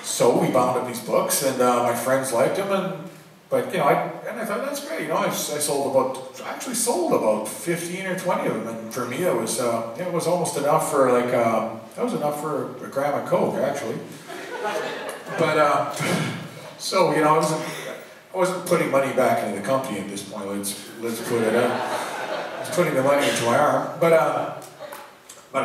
So we bound up these books, and my friends liked them, but you know, I thought that's great. You know, I actually sold about 15 or 20 of them, and for me it was almost enough for like that was enough for a gram of Coke actually. But so you know, I wasn't putting money back into the company at this point. Let's put it out. I was putting the money into my arm, but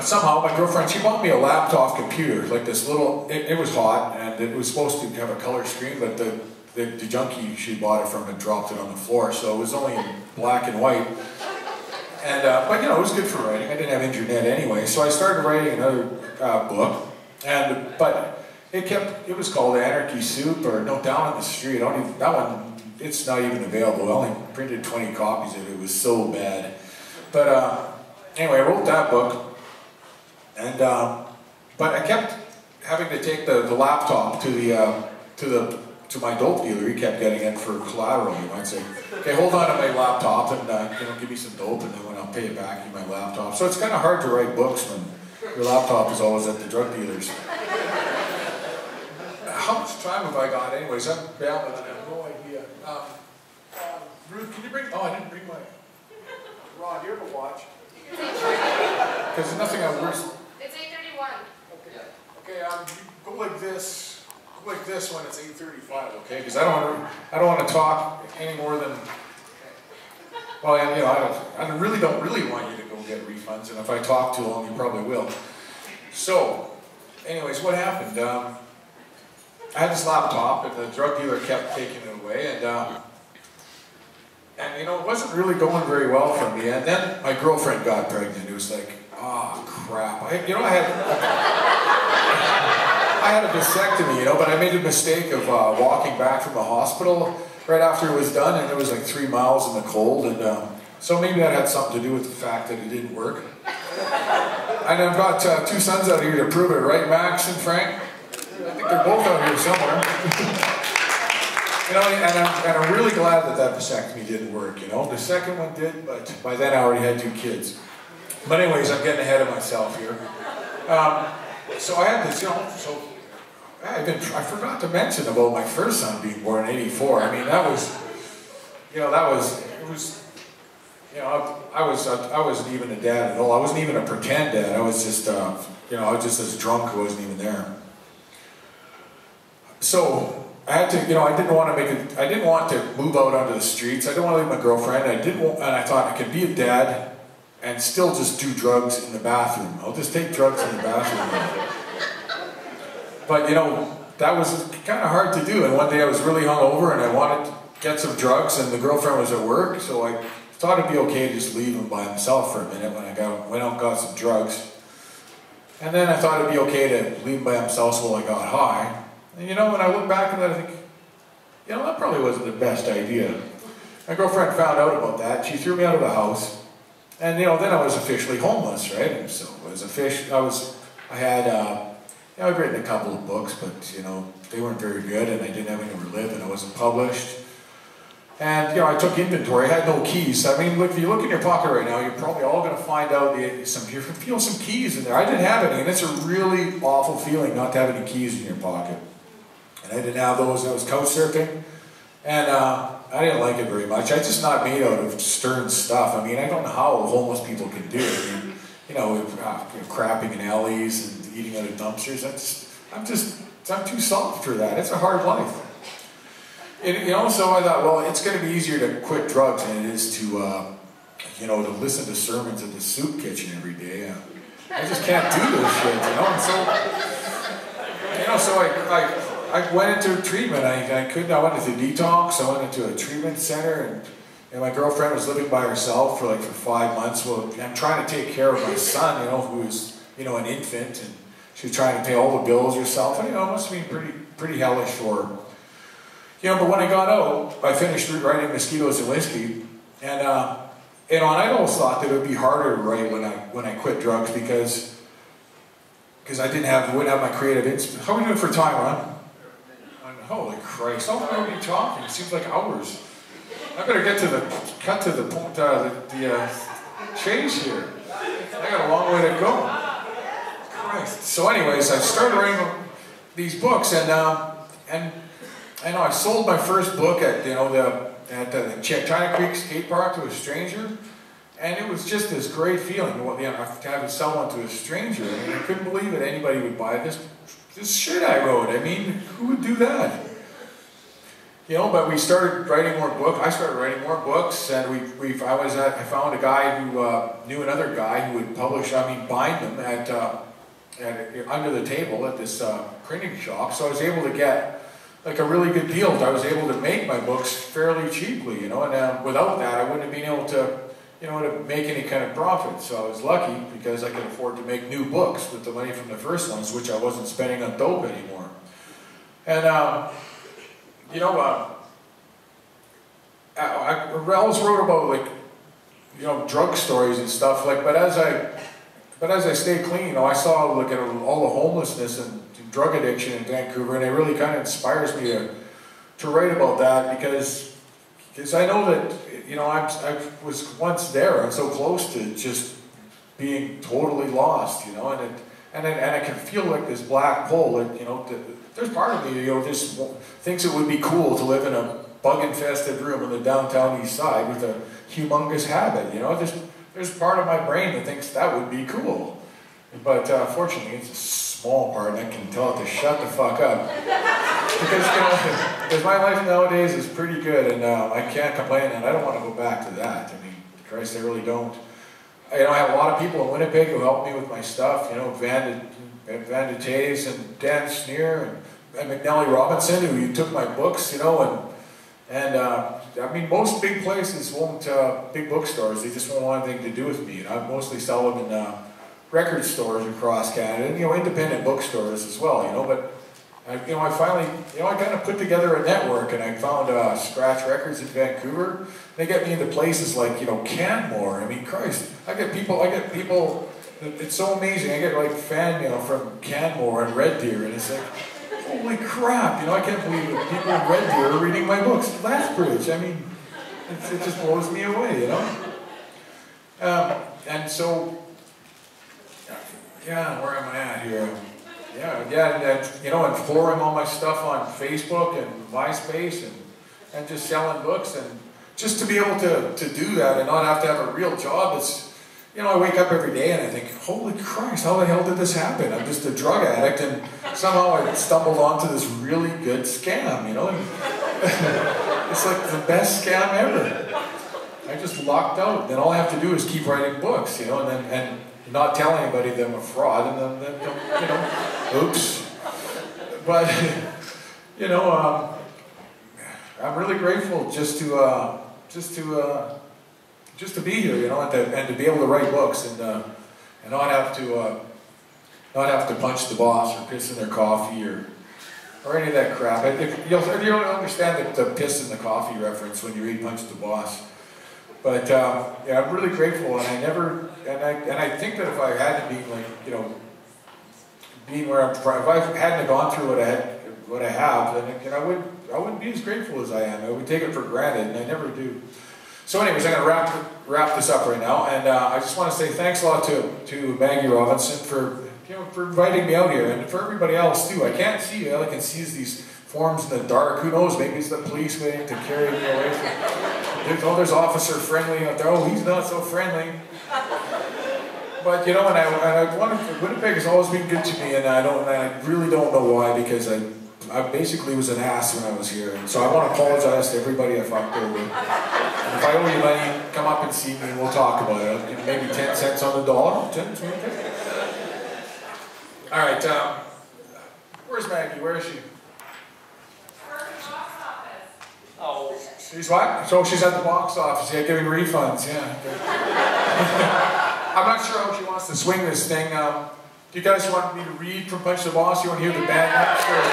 somehow my girlfriend, she bought me a laptop computer, like this little. It was hot, and it was supposed to have a color screen, but the junkie she bought it from had dropped it on the floor, so it was only in black and white. And but you know, it was good for writing. I didn't have internet anyway, so I started writing another book, but it was called Anarchy Soup, or no, Down on the Street. That one, it's not even available. I only printed 20 copies of it. It was so bad. But anyway, I wrote that book, and but I kept having to take the laptop to my dope dealer. He kept getting it for collateral. He might say, "Okay, hold on to my laptop, and you know, give me some dope, and then when I'll pay it back, give me my laptop." So it's kind of hard to write books when your laptop is always at the drug dealer's. How much time have I got? Anyways, I'm babbling. I have no idea. Ruth, can you bring? Oh, I didn't bring my. Rod, you have a watch? Because there's nothing worse. It's 8:31. Okay. Okay. You go like this. Go like this when it's 8:35. Okay? Because I don't want to talk any more than. Well, you know, I really don't want you to go get refunds, and if I talk too long, you probably will. So, anyways, what happened? I had this laptop, and the drug dealer kept taking it away, and you know, it wasn't really going very well for me. And then my girlfriend got pregnant. It was like, oh crap! I had a vasectomy, you know, but I made the mistake of walking back from the hospital right after it was done, and it was like 3 miles in the cold, and so maybe that had something to do with the fact that it didn't work. And I've got 2 sons out here to prove it, right, Max and Frank? I think they're both out here somewhere. You know, and I'm really glad that vasectomy didn't work, you know. The second one did, but by then I already had 2 kids. But anyways, I'm getting ahead of myself here. So I had this, you know, so I forgot to mention about my first son being born in '84. I mean, it was, you know, I wasn't even a dad at all. I wasn't even a pretend dad. I was just, you know, I was just as drunk. I wasn't even there. So I had to, you know, I didn't want to move out onto the streets. I didn't want to leave my girlfriend. And I thought I could be a dad and still just do drugs in the bathroom. I'll just take drugs in the bathroom. But you know, that was kind of hard to do. And one day I was really hungover and I wanted to get some drugs, and the girlfriend was at work, so I thought it'd be okay to just leave him by himself for a minute when I went out and got some drugs. And then I thought it'd be okay to leave him by himself while I got high. And you know, when I look back at that, I think, you know, that probably wasn't the best idea. My girlfriend found out about that. She threw me out of the house. And you know, then I was officially homeless, right? And so I'd written a couple of books, but you know, they weren't very good, and I didn't have anywhere to live, and I wasn't published. And you know, I took inventory. I had no keys. I mean, look, if you look in your pocket right now, you're probably all going to find out some keys in there. I didn't have any, and it's a really awful feeling not to have any keys in your pocket. And I didn't have those. I was couch surfing, and I didn't like it very much. I'm just not made out of stern stuff. I mean, I don't know how homeless people can do it. I mean, you know, crapping in alleys and eating out of dumpsters. I'm too soft for that. It's a hard life. And, you know, so I thought, well, it's going to be easier to quit drugs than it is to, you know, to listen to sermons at the soup kitchen every day. I just can't do this shit, you know. And so, I went into treatment. I went into detox. I went into a treatment center, and my girlfriend was living by herself for 5 months. Well, I'm trying to take care of my son, you know, who was, you know, an infant, and she was trying to pay all the bills herself. And, you know, it must have been pretty hellish for her. You know, but when I got out, I finished writing Mosquitoes and Whiskey, and you know, and I always thought that it would be harder to write when I quit drugs because I wouldn't have my creative instinct. How are we doing for time, Ron? Holy Christ! How long are we talking? It seems like hours. I better cut to the point, the chase here. I got a long way to go. Christ. So, anyways, I started writing. these books, and I know I sold my first book at the China Creek skate park to a stranger, and it was just this great feeling to have to sell one to a stranger. I mean, I couldn't believe that anybody would buy this shit I wrote. I mean, who would do that? You know, but we started writing more books. I started writing more books, and I found a guy who knew another guy who would publish. I mean, bind them at under the table at this printing shop. So I was able to get like a really good deal. I was able to make my books fairly cheaply, you know, and without that, I wouldn't have been able to, you know, to make any kind of profit. So I was lucky because I could afford to make new books with the money from the first ones, which I wasn't spending on dope anymore. And you know, I always wrote about, like, you know, drug stories and stuff, like, but as I stayed clean, you know, I saw, like, all the homelessness and drug addiction in Vancouver, and it really kind of inspires me to write about that, because I know that, you know, I was once there. I'm so close to just being totally lost, you know, and I can feel like this black hole, that, you know, there's part of me, you know, just thinks it would be cool to live in a bug-infested room in the downtown east side with a humongous habit, you know. There's part of my brain that thinks that would be cool. But fortunately, it's a small part, and I can tell it to shut the fuck up. Because my life nowadays is pretty good, and I can't complain, and I don't want to go back to that. I mean, Christ, I really don't. You know, I have a lot of people in Winnipeg who help me with my stuff, you know, Van de Tays and Dan Sneer and McNally Robinson, who took my books, you know, and I mean, most big places won't, big bookstores, they just won't want anything to do with me. And I mostly sell them in record stores across Canada, and, you know, independent bookstores as well, you know. But you know, I finally, you know, I kind of put together a network, and I found Scratch Records in Vancouver. They get me into places like, you know, Canmore. I mean, Christ, I get people, it's so amazing. I get like fan mail from Canmore and Red Deer, and it's like, holy crap, you know, I can't believe that people in Red Deer are reading my books. Lethbridge, I mean, it just blows me away, you know. And so, yeah, where am I at here? And you know, and flooring all my stuff on Facebook and MySpace, and just selling books, and just to be able to do that and not have to have a real job. It's, you know, I wake up every day and I think, holy Christ, how the hell did this happen? I'm just a drug addict, and somehow I stumbled onto this really good scam, you know. And it's like the best scam ever. I just lucked out. Then all I have to do is keep writing books, you know, and not tell anybody that I'm a fraud, and then you know, oops. But you know, I'm really grateful just to be here, you know, and to be able to write books, and not have to punch the boss or piss in their coffee or any of that crap. If you don't understand the piss in the coffee reference when you read Punch the Boss. But yeah, I'm really grateful, and I think that if I hadn't been, like, you know, being where I'm from, if I hadn't gone through what I have, then, you know, I wouldn't be as grateful as I am. I would take it for granted, and I never do. So, anyways, I'm going to wrap this up right now, and I just want to say thanks a lot to Maggie Robinson for, you know, for inviting me out here, and for everybody else too. I can't see you. All I can see is these forms in the dark. Who knows? Maybe it's the police waiting to carry me away. There's Officer Friendly out there. Oh, he's not so friendly. But, you know, Winnipeg has always been good to me, and I really don't know why, because I basically was an ass when I was here. And so I want to apologize to everybody I fucked over. And if I owe you money, come up and see me and we'll talk about it. I'll give maybe 10 cents on the dollar. 10, 20. All right. Where's Maggie? Where is she? Oh, she's what? So she's at the box office, yeah, giving refunds, yeah. I'm not sure how she wants to swing this thing. Do you guys want me to read from Punch the Boss? You want to hear the band next? Really?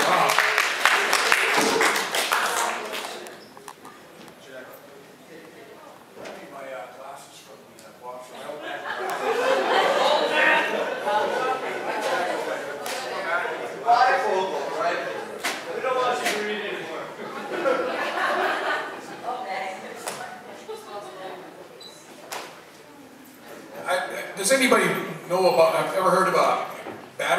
Wow. I need my glasses from the box. We don't want you to read anymore. Does anybody know about, have ever heard about